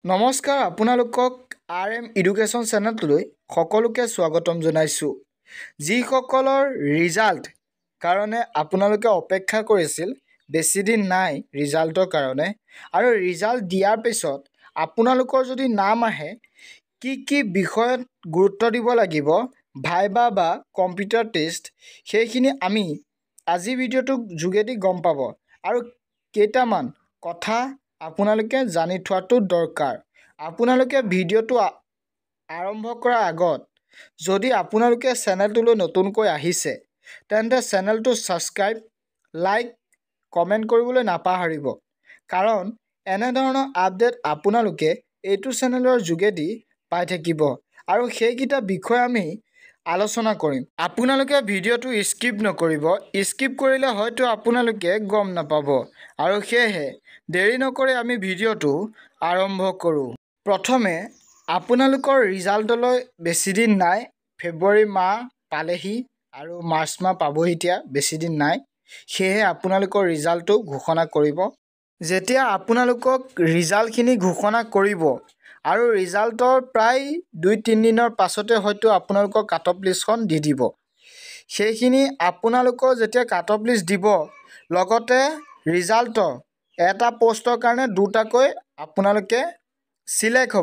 নমস্কাৰ আপোনালোকক RM education চেনেলটোলৈ সকলোকে স্বাগতম জনাইছোঁ। যিসকলৰ ৰিজাল্ট কাৰণে আপোনালোকে অপেক্ষা কৰিছিল, বেছি দিন নাই ৰিজাল্টৰ কাৰণে, আৰু ৰিজাল্ট দিয়াৰ পিছত আপোনালোকৰ যদি নাম আহে কি বিষয়ত গুৰুত্ব দিব লাগিব, ভাইবা বা কম্পিউটাৰ টেষ্ট, সেইখিনি আমি আজি ভিডিঅ'টোৰ যোগেদি গম পাব। আৰু কেইটামান কথা আপোনালোকে জানি থোৱাটো দৰকাৰ। আপোনালোকে ভিডিঅ'টো আৰম্ভ কৰাৰ আগত যদি আপোনালোকে চেনেলটোলৈ নতুনকৈ আহিছে তেন্তে চেনেলটো ছাবস্ক্ৰাইব, লাইক, কমেণ্ট কৰিবলৈ নাপাহৰিব। কাৰণ এনেধৰণৰ আপডেট আপোনালোকে এইটো চেনেলৰ যোগেদি পাই থাকিব আৰু সেইকেইটা বিষয় আমি আলোচনা কৰিম। আপোনালোকে ভিডিঅ'টো স্কিপ নকৰিব। স্কিপ কৰিলে হয়তো আপোনালোকে গম নাপাব। আৰু সেয়েহে দেৰি নকৰি আমি ভিডিঅ'টো আৰম্ভ কৰোঁ। প্ৰথমে আপোনালোকৰ ৰিজাল্টলৈ বেছি দিন নাই। ফেব্ৰুৱাৰী মাহ পালেহি আৰু মাৰ্চ মাহ পাবহি, এতিয়া বেছি দিন নাই। সেয়েহে আপোনালোকৰ ৰিজাল্টটো ঘোষণা কৰিব। যেতিয়া আপোনালোকক ৰিজাল্টখিনি ঘোষণা কৰিব আৰু ৰিজাল্টৰ প্ৰায় 2-3 দিনৰ পাছতে হয়তো আপোনালোকৰ কাট অফ লিষ্টখন দি দিব। সেইখিনি আপোনালোকৰ যেতিয়া কাট অফ লিষ্ট দিব, লগতে ৰিজাল্টৰ এটা পষ্টৰ কাৰণে দুটাকৈ আপোনালোকে চিলেক্ট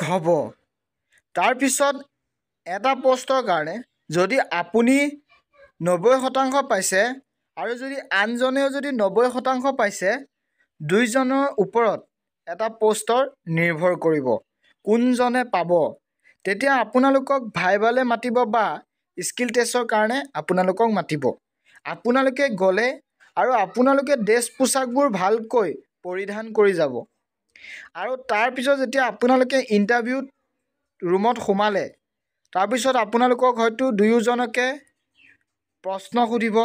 হ'ব। তাৰপিছত এটা পষ্টৰ কাৰণে যদি আপুনি 90% পাইছে আৰু যদি আনজনেও যদি 90% পাইছে, দুইজনৰ ওপৰত এটা পষ্টৰ নিৰ্ভৰ কৰিব কোনজনে পাব। তেতিয়া আপোনালোকক ভাইবালৈ মাতিব বা স্কিল টেষ্টৰ কাৰণে আপোনালোকক মাতিব। আপোনালোকে গ'লে আৰু আপোনালোকে ড্ৰেছ পোছাকবোৰ ভালকৈ পৰিধান কৰি যাব। আৰু তাৰপিছত যেতিয়া আপোনালোকে ইণ্টাৰভিউত ৰুমত সোমালে, তাৰপিছত আপোনালোকক হয়তো দুয়োজনকে প্ৰশ্ন সুধিব।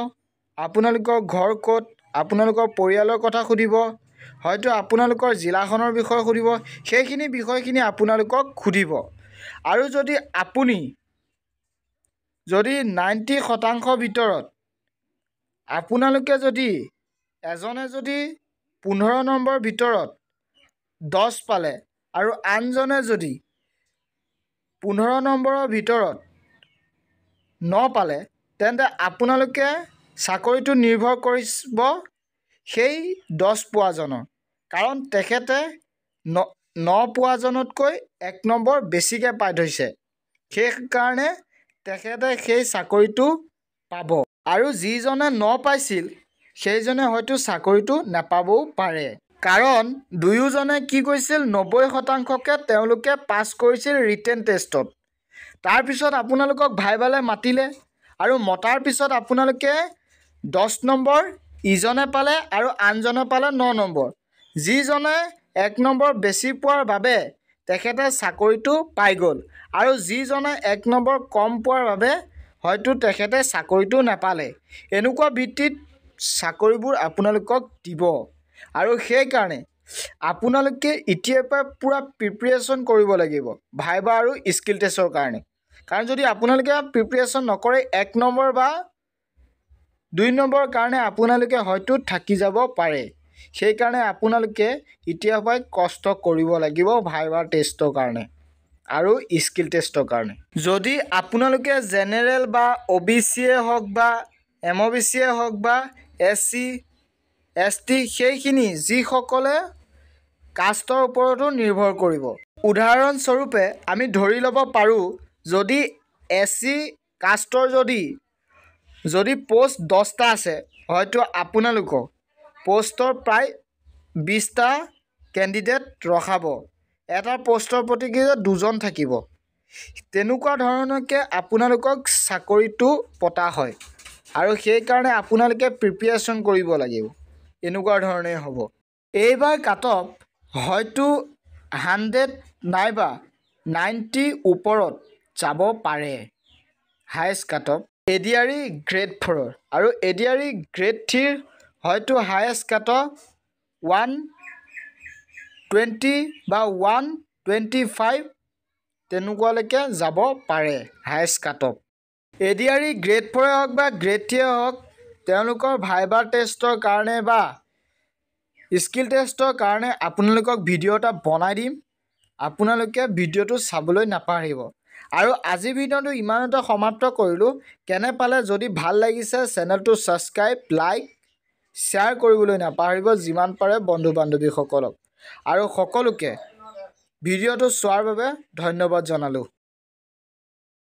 আপোনালোকৰ ঘৰ ক'ত, আপোনালোকৰ পৰিয়ালৰ কথা সুধিব, হয়তো আপোনালোকৰ জিলাখনৰ বিষয়ে সুধিব। সেইখিনি বিষয়খিনি আপোনালোকক সুধিব। আৰু যদি আপুনি 90% ভিতৰত আপোনালোকে যদি এজনে যদি 15 নম্বৰ ভিতৰত 10 পালে আৰু আনজনে যদি 15 নম্বৰৰ ভিতৰত 9 পালে, তেন্তে আপোনালোকে চাকৰিটো নিৰ্ভৰ কৰিব সেই 10 পোৱাজনৰ। কাৰণ তেখেতে 9 পোৱাজনতকৈ 1 নম্বৰ বেছিকৈ পাই থৈছে। সেইকাৰণে তেখেতে সেই চাকৰিটো পাব। আৰু যিজনে 9 পাইছিল সেইজনে হয়তো চাকৰিটো নাপাবও পাৰে। কাৰণ দুয়োজনে কি কৰিছিল, 90%কে তেওঁলোকে পাছ কৰিছিল ৰিটেন টেষ্টত। তাৰপিছত আপোনালোকক ভাইবালৈ মাতিলে আৰু মতাৰ পিছত আপোনালোকে 10 নম্বৰ ইজনে পালে আৰু আনজনে পালে 9 নম্বৰ। যিজনে 1 নম্বৰ বেছি পোৱাৰ বাবে তেখেতে চাকৰিটো পাই গ'ল, আৰু যিজনে 1 নম্বৰ কম পোৱাৰ বাবে হয়তো তেখেতে চাকৰিটো নাপালে। এনেকুৱা ভিত্তিত চাকৰিবোৰ আপোনালোকক দিব। আৰু সেইকাৰণে আপোনালোকে এতিয়াৰ পৰা পূৰা প্ৰিপেৰেশ্যন কৰিব লাগিব ভাইবা আৰু স্কিল টেষ্টৰ কাৰণে। কাৰণ যদি আপোনালোকে প্ৰিপেৰেশ্যন নকৰে, 1 নম্বৰ বা 2 নম্বৰৰ কাৰণে আপোনালোকে হয়তো থাকি যাব পাৰে। সেইকাৰণে আপোনালোকে এতিয়াৰ পৰাই কষ্ট কৰিব লাগিব ভাইবা টেষ্টৰ কাৰণে আৰু স্কিল টেষ্টৰ কাৰণে। যদি আপোনালোকে জেনেৰেল বা OBCয়ে হওক বা MOBCয়ে হওক বা SC ST, সেইখিনি যিসকলে কাষ্টৰ ওপৰতো নিৰ্ভৰ কৰিব। উদাহৰণস্বৰূপে আমি ধৰি ল'ব পাৰোঁ, যদি SC কাষ্টৰ যদি পোষ্ট 10টা আছে, হয়তো আপোনালোকক পোষ্টৰ প্ৰায় 20টা কেণ্ডিডেট ৰখাব। এটা পোষ্টৰ প্ৰতি 2জন থাকিব। তেনেকুৱা ধৰণৰকৈ আপোনালোকক চাকৰিটো পতা হয়। আৰু সেইকাৰণে আপোনালোকে প্ৰিপেৰেশ্যন কৰিব লাগিব। এনেকুৱা ধৰণে হ'ব। এইবাৰ কাট অফ হয়তো 100 নাইবা 90 ওপৰত যাব পাৰে highest cut off. ADRE grade 4 আৰু ADRE গ্ৰেড 3 হয়তো হায়েষ্ট কাট অফ 120 বা 125 তেনেকুৱালৈকে যাব পাৰে highest cut off. ADRE grade 4 হওক বা গ্ৰেড 3 হওক, তেওঁলোকৰ ভাইবা টেষ্টৰ কাৰণে বা স্কিল টেষ্টৰ কাৰণে আপোনালোকক ভিডিঅ' এটা বনাই দিম, আপোনালোকে ভিডিঅ'টো চাবলৈ নাপাহৰিব। আৰু আজিৰ ভিডিঅ'টো ইমানতে সমাপ্ত কৰিলোঁ। কেনে পালে? যদি ভাল লাগিছে চেনেলটো ছাবস্ক্ৰাইব, লাইক, শ্বেয়াৰ কৰিবলৈ নাপাহৰিব যিমান পাৰে বন্ধু বান্ধৱীসকলক। আৰু সকলোকে ভিডিঅ'টো চোৱাৰ বাবে ধন্যবাদ জনালোঁ।